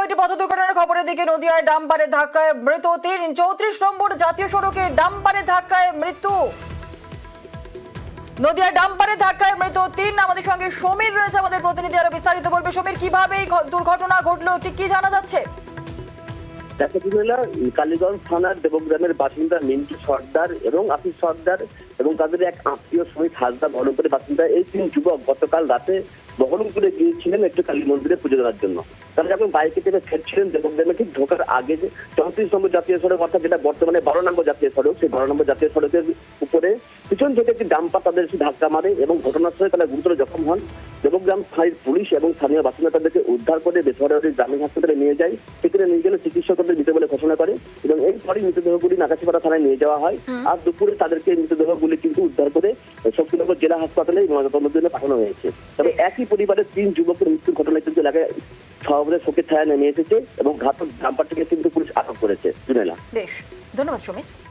একটি পথ দুর্ঘটনার খবরের দিকে। নদিয়ায় ডাম্পারের ধাক্কায় মৃত 34 নম্বর জাতীয় সড়কে ডাম্পারের ধাক্কায় মৃত্যু। নদিয়ায় ডাম্পারের ধাক্কায় মৃত 3। আমাদের সঙ্গে সমীর রয়েছে, আমাদের প্রতিনিধি, আরো বিস্তারিত বলবে। সমীর, কিভাবে এই দুর্ঘটনা ঘটলো, ঠিক কি জানা যাচ্ছে? কালীগঞ্জ থানার দেবগ্রামের বাসিন্দা মিন্টু সর্দার এবং আফিস সর্দার এবং তাদের এক আত্মীয় শ্রমিক হাসদা বহরমপুরের বাসিন্দা, এই 3 যুবক গতকাল রাতে বহরমপুরে গিয়েছিলেন একটু কালী মন্দিরে পুজো দেওয়ার জন্য। তারা যখন বাইকে চেপে ফেরছিলেন দেবগ্রামে ঠিক ঢোকার আগে যে 34 নম্বর জাতীয় সড়ক, অর্থাৎ যেটা বর্তমানে 12 নম্বর জাতীয় সড়ক, সেই 12 নম্বর জাতীয় সড়কের উপরে পিছন থেকে একটি ডাম্পার তাদের ধাক্কা মারে এবং ঘটনাস্থলে তারা গুরুতর জখম হন। দেবগ্রাম ফাঁড়ির পুলিশ এবং স্থানীয় বাসিন্দা তাদেরকে উদ্ধার করে বেসরকারি গ্রামীণ হাসপাতালে নিয়ে যায়। সেখানে নিয়ে গেলে চিকিৎসকদের মৃত বলে ঘোষণা করে এবং এরপরই মৃতদেহগুলি নাকাশিপাড়া থানায় নিয়ে যাওয়া হয়। আর দুপুরে তাদেরকে মৃতদেহগুলি কিন্তু উদ্ধার করে শক্তিনগর জেলা হাসপাতালে ময়নাতদন্তের জন্য পাঠানো হয়েছে। তবে একই পরিবারের 3 যুবকের মৃত্যুর ঘটনায় কিন্তু এলাকায় সর্বদা শোকের ছায়া নেমে এসেছে এবং ঘাতক ডাম্পারটিকে কিন্তু পুলিশ আটক করেছে। জুনেলা, বেশ, ধন্যবাদ সমীর।